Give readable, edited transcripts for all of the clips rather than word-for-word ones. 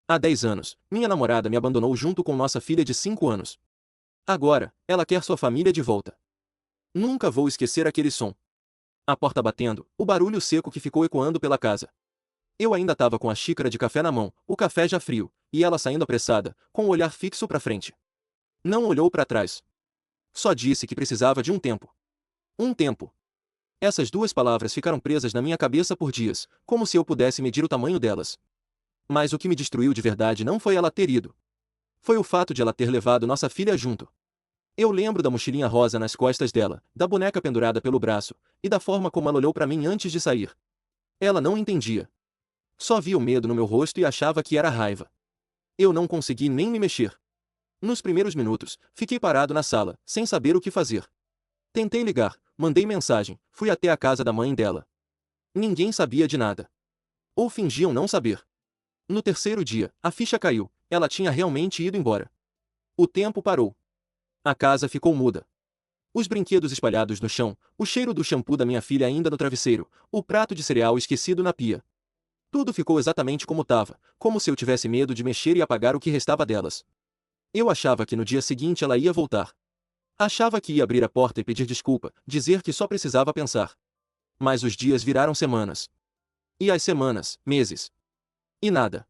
Há 10 anos, minha namorada me abandonou junto com nossa filha de 5 anos. Agora, ela quer sua família de volta. Nunca vou esquecer aquele som. A porta batendo, o barulho seco que ficou ecoando pela casa. Eu ainda estava com a xícara de café na mão, o café já frio, e ela saindo apressada, com o olhar fixo para frente. Não olhou para trás. Só disse que precisava de um tempo. Um tempo. Essas duas palavras ficaram presas na minha cabeça por dias, como se eu pudesse medir o tamanho delas. Mas o que me destruiu de verdade não foi ela ter ido. Foi o fato de ela ter levado nossa filha junto. Eu lembro da mochilinha rosa nas costas dela, da boneca pendurada pelo braço, e da forma como ela olhou para mim antes de sair. Ela não entendia. Só via o medo no meu rosto e achava que era raiva. Eu não consegui nem me mexer. Nos primeiros minutos, fiquei parado na sala, sem saber o que fazer. Tentei ligar, mandei mensagem, fui até a casa da mãe dela. Ninguém sabia de nada. Ou fingiam não saber. No terceiro dia, a ficha caiu, ela tinha realmente ido embora. O tempo parou. A casa ficou muda. Os brinquedos espalhados no chão, o cheiro do shampoo da minha filha ainda no travesseiro, o prato de cereal esquecido na pia. Tudo ficou exatamente como estava, como se eu tivesse medo de mexer e apagar o que restava delas. Eu achava que no dia seguinte ela ia voltar. Achava que ia abrir a porta e pedir desculpa, dizer que só precisava pensar. Mas os dias viraram semanas. E as semanas, meses. E nada.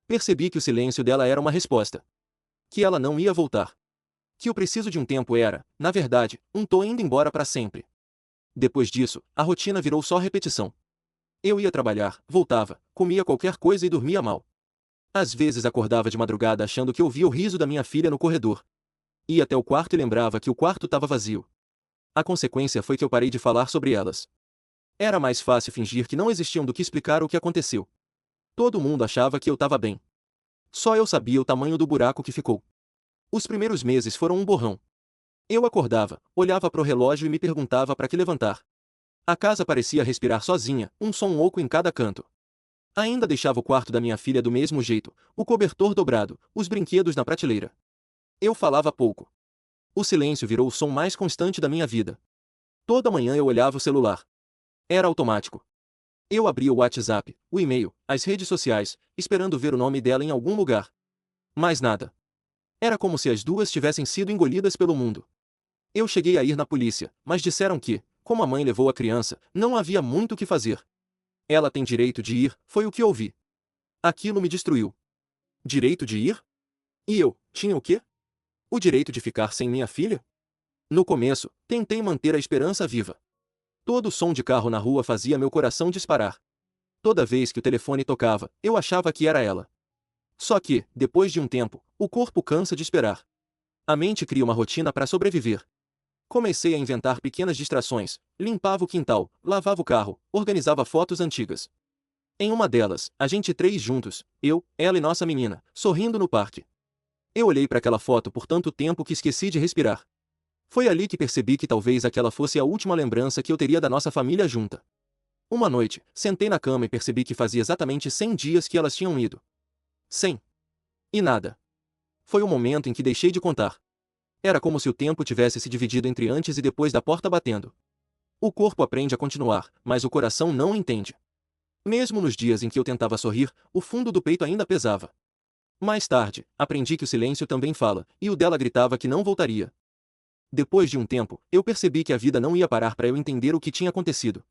Percebi que o silêncio dela era uma resposta. Que ela não ia voltar. Que o preciso de um tempo era, na verdade, um tô indo embora para sempre. Depois disso, a rotina virou só repetição. Eu ia trabalhar, voltava, comia qualquer coisa e dormia mal. Às vezes acordava de madrugada achando que ouvia o riso da minha filha no corredor. Ia até o quarto e lembrava que o quarto estava vazio. A consequência foi que eu parei de falar sobre elas. Era mais fácil fingir que não existiam do que explicar o que aconteceu. Todo mundo achava que eu estava bem. Só eu sabia o tamanho do buraco que ficou. Os primeiros meses foram um borrão. Eu acordava, olhava para o relógio e me perguntava para que levantar. A casa parecia respirar sozinha, um som oco em cada canto. Ainda deixava o quarto da minha filha do mesmo jeito, o cobertor dobrado, os brinquedos na prateleira. Eu falava pouco. O silêncio virou o som mais constante da minha vida. Toda manhã eu olhava o celular. Era automático. Eu abria o WhatsApp, o e-mail, as redes sociais, esperando ver o nome dela em algum lugar. Mais nada. Era como se as duas tivessem sido engolidas pelo mundo. Eu cheguei a ir na polícia, mas disseram que, como a mãe levou a criança, não havia muito o que fazer. Ela tem direito de ir, foi o que ouvi. Aquilo me destruiu. Direito de ir? E eu, tinha o quê? O direito de ficar sem minha filha? No começo, tentei manter a esperança viva. Todo som de carro na rua fazia meu coração disparar. Toda vez que o telefone tocava, eu achava que era ela. Só que, depois de um tempo, o corpo cansa de esperar. A mente cria uma rotina para sobreviver. Comecei a inventar pequenas distrações, limpava o quintal, lavava o carro, organizava fotos antigas. Em uma delas, a gente três juntos, eu, ela e nossa menina, sorrindo no parque. Eu olhei para aquela foto por tanto tempo que esqueci de respirar. Foi ali que percebi que talvez aquela fosse a última lembrança que eu teria da nossa família junta. Uma noite, sentei na cama e percebi que fazia exatamente 100 dias que elas tinham ido. 100. E nada. Foi o momento em que deixei de contar. Era como se o tempo tivesse se dividido entre antes e depois da porta batendo. O corpo aprende a continuar, mas o coração não entende. Mesmo nos dias em que eu tentava sorrir, o fundo do peito ainda pesava. Mais tarde, aprendi que o silêncio também fala, e o dela gritava que não voltaria. Depois de um tempo, eu percebi que a vida não ia parar para eu entender o que tinha acontecido.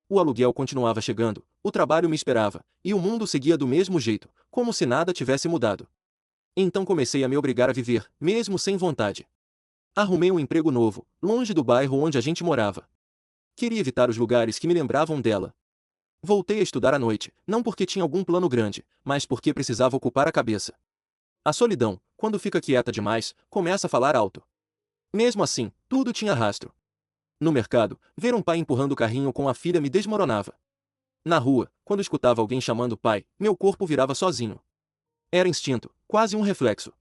O aluguel continuava chegando, o trabalho me esperava, e o mundo seguia do mesmo jeito, como se nada tivesse mudado. Então comecei a me obrigar a viver, mesmo sem vontade. Arrumei um emprego novo, longe do bairro onde a gente morava. Queria evitar os lugares que me lembravam dela. Voltei a estudar à noite, não porque tinha algum plano grande, mas porque precisava ocupar a cabeça. A solidão, quando fica quieta demais, começa a falar alto. Mesmo assim, tudo tinha rastro. No mercado, ver um pai empurrando o carrinho com a filha me desmoronava. Na rua, quando escutava alguém chamando pai, meu corpo virava sozinho. Era instinto, quase um reflexo.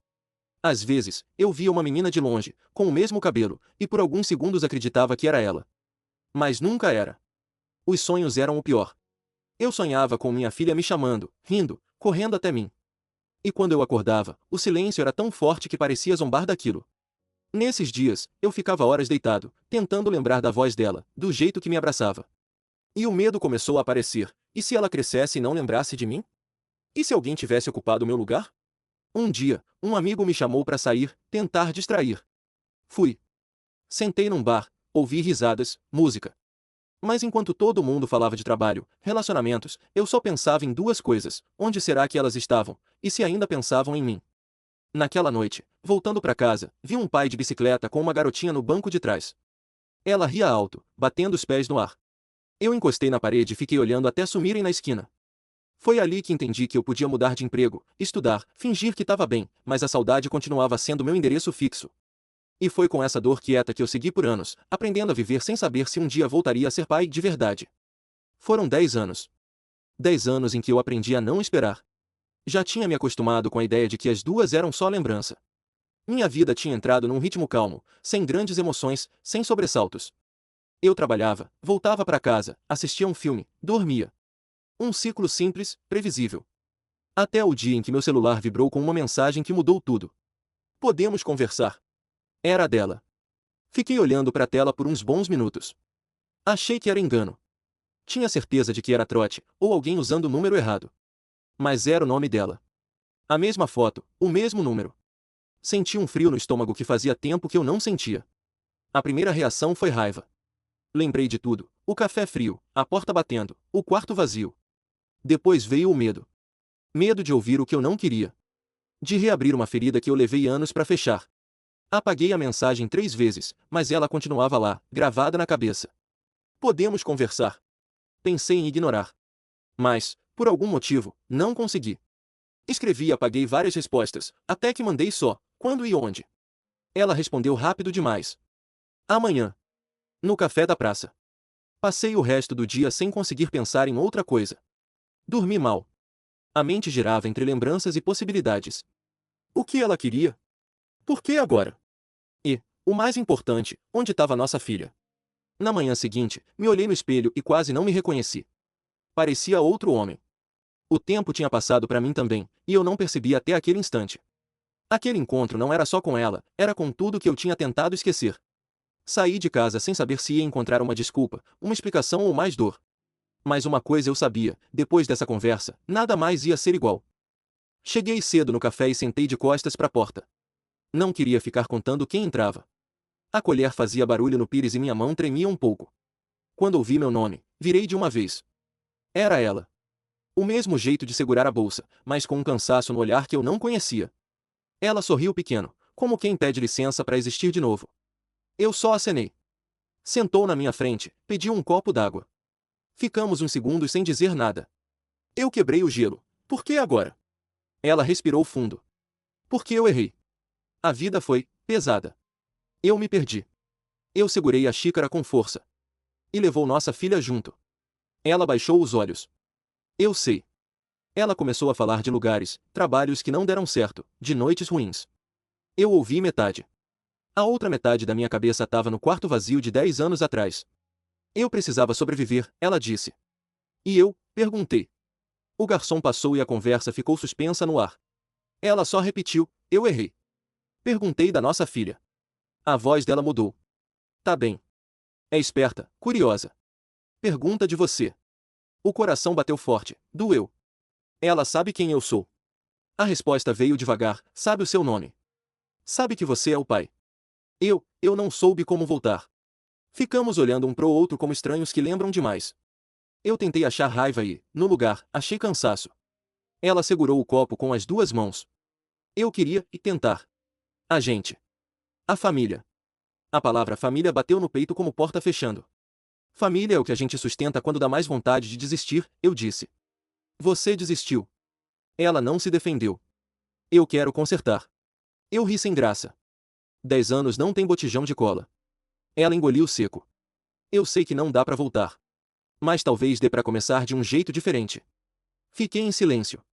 Às vezes, eu via uma menina de longe, com o mesmo cabelo, e por alguns segundos acreditava que era ela. Mas nunca era. Os sonhos eram o pior. Eu sonhava com minha filha me chamando, rindo, correndo até mim. E quando eu acordava, o silêncio era tão forte que parecia zombar daquilo. Nesses dias, eu ficava horas deitado, tentando lembrar da voz dela, do jeito que me abraçava. E o medo começou a aparecer, e se ela crescesse e não lembrasse de mim? E se alguém tivesse ocupado o meu lugar? Um dia, um amigo me chamou para sair, tentar distrair. Fui. Sentei num bar, ouvi risadas, música. Mas enquanto todo mundo falava de trabalho, relacionamentos, eu só pensava em duas coisas: onde será que elas estavam, e se ainda pensavam em mim. Naquela noite, voltando para casa, vi um pai de bicicleta com uma garotinha no banco de trás. Ela ria alto, batendo os pés no ar. Eu encostei na parede e fiquei olhando até sumirem na esquina. Foi ali que entendi que eu podia mudar de emprego, estudar, fingir que estava bem, mas a saudade continuava sendo meu endereço fixo. E foi com essa dor quieta que eu segui por anos, aprendendo a viver sem saber se um dia voltaria a ser pai de verdade. Foram 10 anos. 10 anos em que eu aprendi a não esperar. Já tinha me acostumado com a ideia de que as duas eram só lembrança. Minha vida tinha entrado num ritmo calmo, sem grandes emoções, sem sobressaltos. Eu trabalhava, voltava para casa, assistia um filme, dormia. Um ciclo simples, previsível. Até o dia em que meu celular vibrou com uma mensagem que mudou tudo. Podemos conversar. Era dela. Fiquei olhando para a tela por uns bons minutos. Achei que era engano. Tinha certeza de que era trote, ou alguém usando o número errado. Mas era o nome dela. A mesma foto, o mesmo número. Senti um frio no estômago que fazia tempo que eu não sentia. A primeira reação foi raiva. Lembrei de tudo: o café frio, a porta batendo, o quarto vazio. Depois veio o medo. Medo de ouvir o que eu não queria. De reabrir uma ferida que eu levei anos para fechar. Apaguei a mensagem 3 vezes, mas ela continuava lá, gravada na cabeça. Podemos conversar. Pensei em ignorar. Mas, por algum motivo, não consegui. Escrevi e apaguei várias respostas, até que mandei só: quando e onde. Ela respondeu rápido demais. Amanhã. No café da praça. Passei o resto do dia sem conseguir pensar em outra coisa. Dormi mal. A mente girava entre lembranças e possibilidades. O que ela queria? Por que agora? E, o mais importante, onde estava nossa filha? Na manhã seguinte, me olhei no espelho e quase não me reconheci. Parecia outro homem. O tempo tinha passado para mim também, e eu não percebi até aquele instante. Aquele encontro não era só com ela, era com tudo que eu tinha tentado esquecer. Saí de casa sem saber se ia encontrar uma desculpa, uma explicação ou mais dor. Mas uma coisa eu sabia: depois dessa conversa, nada mais ia ser igual. Cheguei cedo no café e sentei de costas para a porta. Não queria ficar contando quem entrava. A colher fazia barulho no pires e minha mão tremia um pouco. Quando ouvi meu nome, virei de uma vez. Era ela. O mesmo jeito de segurar a bolsa, mas com um cansaço no olhar que eu não conhecia. Ela sorriu pequeno, como quem pede licença para existir de novo. Eu só acenei. Sentou na minha frente, pediu um copo d'água. Ficamos uns segundos sem dizer nada. Eu quebrei o gelo. Por que agora? Ela respirou fundo. Porque eu errei. A vida foi pesada. Eu me perdi. Eu segurei a xícara com força. E levou nossa filha junto. Ela baixou os olhos. Eu sei. Ela começou a falar de lugares, trabalhos que não deram certo, de noites ruins. Eu ouvi metade. A outra metade da minha cabeça estava no quarto vazio de 10 anos atrás. Eu precisava sobreviver, ela disse. E eu, perguntei. O garçom passou e a conversa ficou suspensa no ar. Ela só repetiu: eu errei. Perguntei da nossa filha. A voz dela mudou. Tá bem. É esperta, curiosa. Pergunta de você. O coração bateu forte, doeu. Ela sabe quem eu sou. A resposta veio devagar: sabe o seu nome. Sabe que você é o pai. Eu não soube como voltar. Ficamos olhando um pro outro como estranhos que lembram demais. Eu tentei achar raiva e, no lugar, achei cansaço. Ela segurou o copo com as duas mãos. Eu queria tentar. A gente. A família. A palavra família bateu no peito como porta fechando. Família é o que a gente sustenta quando dá mais vontade de desistir, eu disse. Você desistiu. Ela não se defendeu. Eu quero consertar. Eu ri sem graça. 10 anos não tem botijão de cola. Ela engoliu seco. Eu sei que não dá pra voltar. Mas talvez dê pra começar de um jeito diferente. Fiquei em silêncio.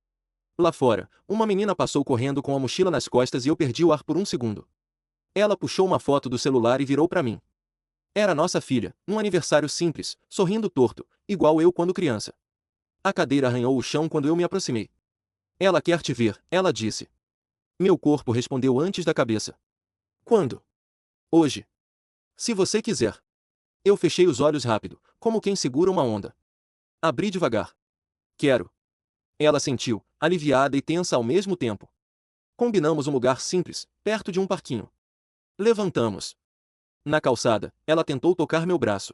Lá fora, uma menina passou correndo com a mochila nas costas e eu perdi o ar por um segundo. Ela puxou uma foto do celular e virou pra mim. Era nossa filha, num aniversário simples, sorrindo torto, igual eu quando criança. A cadeira arranhou o chão quando eu me aproximei. Ela quer te ver, ela disse. Meu corpo respondeu antes da cabeça. Quando? Hoje. Se você quiser. Eu fechei os olhos rápido, como quem segura uma onda. Abri devagar. Quero. Ela sentiu, aliviada e tensa ao mesmo tempo. Combinamos um lugar simples, perto de um parquinho. Levantamos. Na calçada, ela tentou tocar meu braço.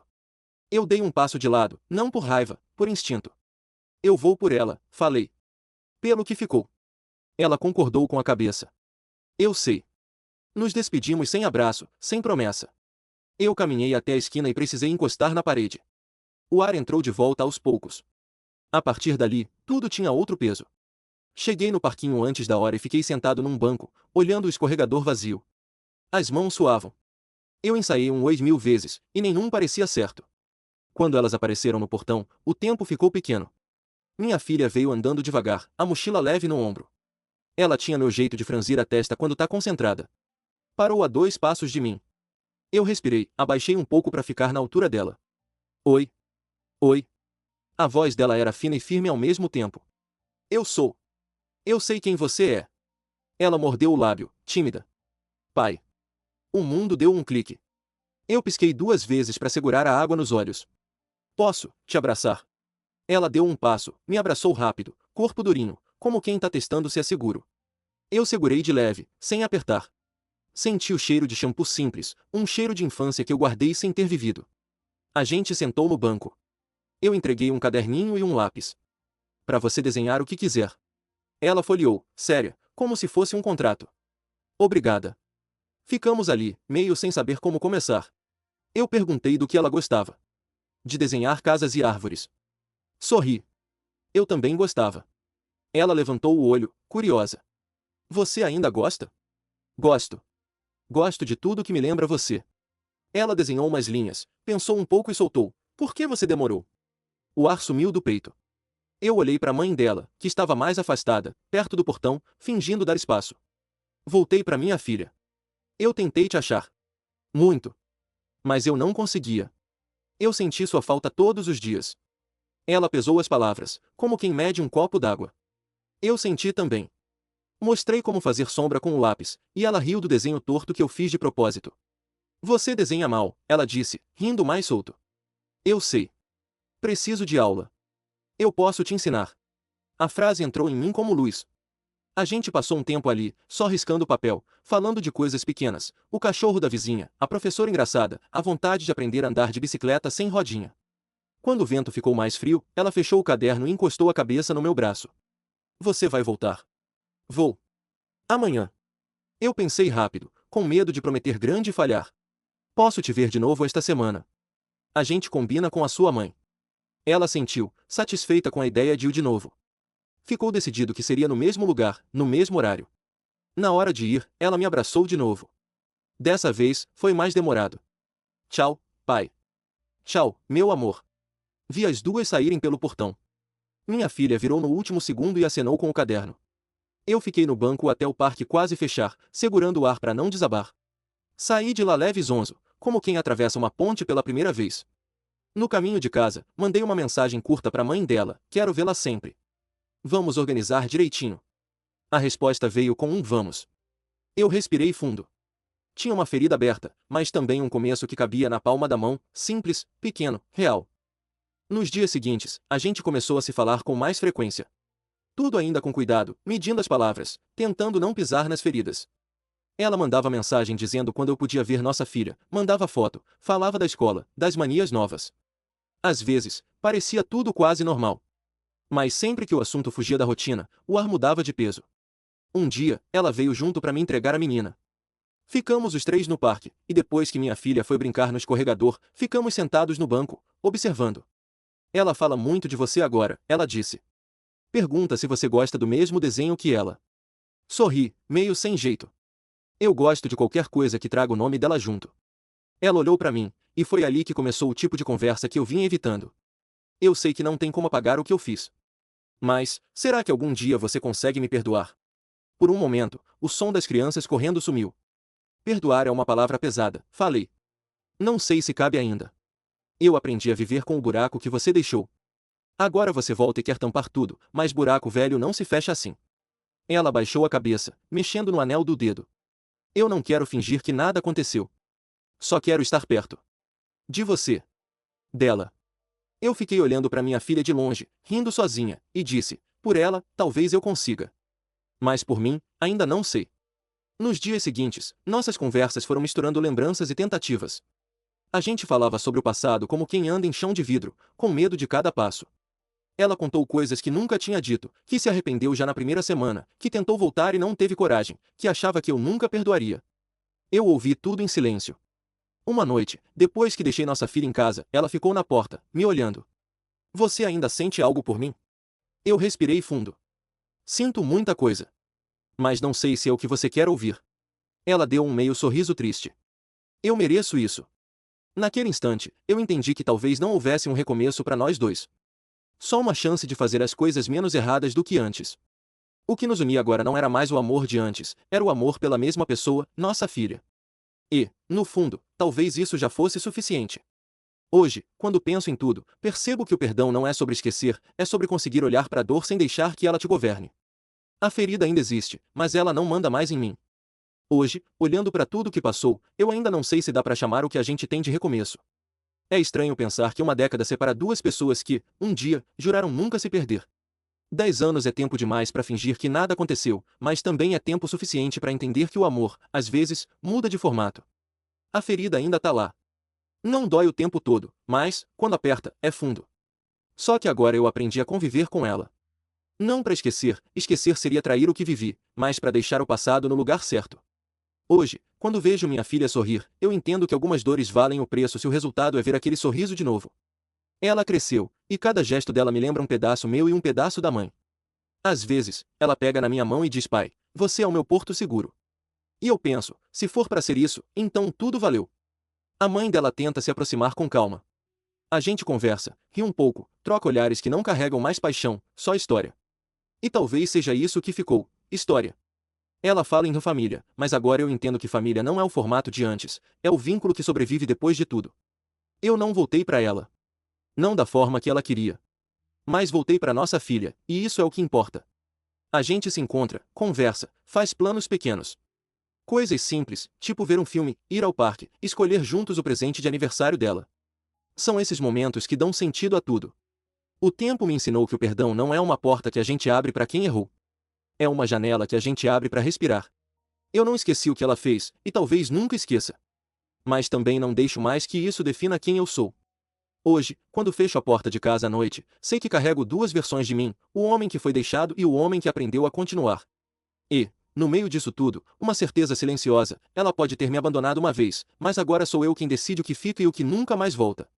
Eu dei um passo de lado, não por raiva, por instinto. Eu vou por ela, falei. Pelo que ficou. Ela concordou com a cabeça. Eu sei. Nos despedimos sem abraço, sem promessa. Eu caminhei até a esquina e precisei encostar na parede. O ar entrou de volta aos poucos. A partir dali, tudo tinha outro peso. Cheguei no parquinho antes da hora e fiquei sentado num banco, olhando o escorregador vazio. As mãos suavam. Eu ensaiei um oi 1000 vezes, e nenhum parecia certo. Quando elas apareceram no portão, o tempo ficou pequeno. Minha filha veio andando devagar, a mochila leve no ombro. Ela tinha meu jeito de franzir a testa quando tá concentrada. Parou a 2 passos de mim. Eu respirei, abaixei um pouco para ficar na altura dela. Oi. Oi. A voz dela era fina e firme ao mesmo tempo. Eu sou. Eu sei quem você é. Ela mordeu o lábio, tímida. Pai. O mundo deu um clique. Eu pisquei 2 vezes para segurar a água nos olhos. Posso te abraçar? Ela deu um passo, me abraçou rápido, corpo durinho, como quem tá testando se é seguro. Eu segurei de leve, sem apertar. Senti o cheiro de shampoo simples, um cheiro de infância que eu guardei sem ter vivido. A gente sentou no banco. Eu entreguei um caderninho e um lápis. Para você desenhar o que quiser. Ela folheou, séria, como se fosse um contrato. Obrigada. Ficamos ali, meio sem saber como começar. Eu perguntei do que ela gostava. De desenhar casas e árvores. Sorri. Eu também gostava. Ela levantou o olho, curiosa. Você ainda gosta? Gosto. Gosto de tudo que me lembra você. Ela desenhou umas linhas, pensou um pouco e soltou. Por que você demorou? O ar sumiu do peito. Eu olhei para a mãe dela, que estava mais afastada, perto do portão, fingindo dar espaço. Voltei para minha filha. Eu tentei te achar. Muito. Mas eu não conseguia. Eu senti sua falta todos os dias. Ela pesou as palavras, como quem mede um copo d'água. Eu senti também. Mostrei como fazer sombra com o lápis, e ela riu do desenho torto que eu fiz de propósito. Você desenha mal, ela disse, rindo mais solto. Eu sei. Preciso de aula. Eu posso te ensinar. A frase entrou em mim como luz. A gente passou um tempo ali, só riscando papel, falando de coisas pequenas, o cachorro da vizinha, a professora engraçada, a vontade de aprender a andar de bicicleta sem rodinha. Quando o vento ficou mais frio, ela fechou o caderno e encostou a cabeça no meu braço. Você vai voltar? Vou. Amanhã. Eu pensei rápido, com medo de prometer grande e falhar. Posso te ver de novo esta semana. A gente combina com a sua mãe. Ela sentiu, satisfeita com a ideia de ir de novo. Ficou decidido que seria no mesmo lugar, no mesmo horário. Na hora de ir, ela me abraçou de novo. Dessa vez, foi mais demorado. Tchau, pai. Tchau, meu amor. Vi as duas saírem pelo portão. Minha filha virou no último segundo e acenou com o caderno. Eu fiquei no banco até o parque quase fechar, segurando o ar para não desabar. Saí de lá leve e zonzo, como quem atravessa uma ponte pela primeira vez. No caminho de casa, mandei uma mensagem curta para a mãe dela, quero vê-la sempre. Vamos organizar direitinho. A resposta veio com um vamos. Eu respirei fundo. Tinha uma ferida aberta, mas também um começo que cabia na palma da mão, simples, pequeno, real. Nos dias seguintes, a gente começou a se falar com mais frequência. Tudo ainda com cuidado, medindo as palavras, tentando não pisar nas feridas. Ela mandava mensagem dizendo quando eu podia ver nossa filha, mandava foto, falava da escola, das manias novas. Às vezes, parecia tudo quase normal. Mas sempre que o assunto fugia da rotina, o ar mudava de peso. Um dia, ela veio junto para me entregar a menina. Ficamos os 3 no parque, e depois que minha filha foi brincar no escorregador, ficamos sentados no banco, observando. Ela fala muito de você agora, ela disse. Pergunta se você gosta do mesmo desenho que ela. Sorri, meio sem jeito. Eu gosto de qualquer coisa que traga o nome dela junto. Ela olhou para mim, e foi ali que começou o tipo de conversa que eu vinha evitando. Eu sei que não tem como apagar o que eu fiz. Mas, será que algum dia você consegue me perdoar? Por um momento, o som das crianças correndo sumiu. Perdoar é uma palavra pesada, falei. Não sei se cabe ainda. Eu aprendi a viver com o buraco que você deixou. Agora você volta e quer tampar tudo, mas buraco velho não se fecha assim. Ela baixou a cabeça, mexendo no anel do dedo. Eu não quero fingir que nada aconteceu. Só quero estar perto. De você. Dela. Eu fiquei olhando para minha filha de longe, rindo sozinha, e disse, Por ela, talvez eu consiga. Mas por mim, ainda não sei. Nos dias seguintes, nossas conversas foram misturando lembranças e tentativas. A gente falava sobre o passado como quem anda em chão de vidro, com medo de cada passo. Ela contou coisas que nunca tinha dito, que se arrependeu já na primeira semana, que tentou voltar e não teve coragem, que achava que eu nunca perdoaria. Eu ouvi tudo em silêncio. Uma noite, depois que deixei nossa filha em casa, ela ficou na porta, me olhando. Você ainda sente algo por mim? Eu respirei fundo. Sinto muita coisa. Mas não sei se é o que você quer ouvir. Ela deu um meio sorriso triste. Eu mereço isso. Naquele instante, eu entendi que talvez não houvesse um recomeço para nós dois. Só uma chance de fazer as coisas menos erradas do que antes. O que nos unia agora não era mais o amor de antes, era o amor pela mesma pessoa, nossa filha. E, no fundo, talvez isso já fosse suficiente. Hoje, quando penso em tudo, percebo que o perdão não é sobre esquecer, é sobre conseguir olhar para a dor sem deixar que ela te governe. A ferida ainda existe, mas ela não manda mais em mim. Hoje, olhando para tudo o que passou, eu ainda não sei se dá para chamar o que a gente tem de recomeço. É estranho pensar que uma década separa duas pessoas que, um dia, juraram nunca se perder. 10 anos é tempo demais para fingir que nada aconteceu, mas também é tempo suficiente para entender que o amor, às vezes, muda de formato. A ferida ainda tá lá. Não dói o tempo todo, mas, quando aperta, é fundo. Só que agora eu aprendi a conviver com ela. Não para esquecer, esquecer seria trair o que vivi, mas para deixar o passado no lugar certo. Hoje, quando vejo minha filha sorrir, eu entendo que algumas dores valem o preço se o resultado é ver aquele sorriso de novo. Ela cresceu, e cada gesto dela me lembra um pedaço meu e um pedaço da mãe. Às vezes, ela pega na minha mão e diz: pai, você é o meu porto seguro. E eu penso, se for para ser isso, então tudo valeu. A mãe dela tenta se aproximar com calma. A gente conversa, ri um pouco, troca olhares que não carregam mais paixão, só história. E talvez seja isso que ficou, história. Ela fala em família, mas agora eu entendo que família não é o formato de antes, é o vínculo que sobrevive depois de tudo. Eu não voltei para ela. Não da forma que ela queria. Mas voltei para nossa filha, e isso é o que importa. A gente se encontra, conversa, faz planos pequenos. Coisas simples, tipo ver um filme, ir ao parque, escolher juntos o presente de aniversário dela. São esses momentos que dão sentido a tudo. O tempo me ensinou que o perdão não é uma porta que a gente abre para quem errou. É uma janela que a gente abre para respirar. Eu não esqueci o que ela fez, e talvez nunca esqueça. Mas também não deixo mais que isso defina quem eu sou. Hoje, quando fecho a porta de casa à noite, sei que carrego duas versões de mim, o homem que foi deixado e o homem que aprendeu a continuar. E, no meio disso tudo, uma certeza silenciosa: ela pode ter me abandonado uma vez, mas agora sou eu quem decide o que fica e o que nunca mais volta.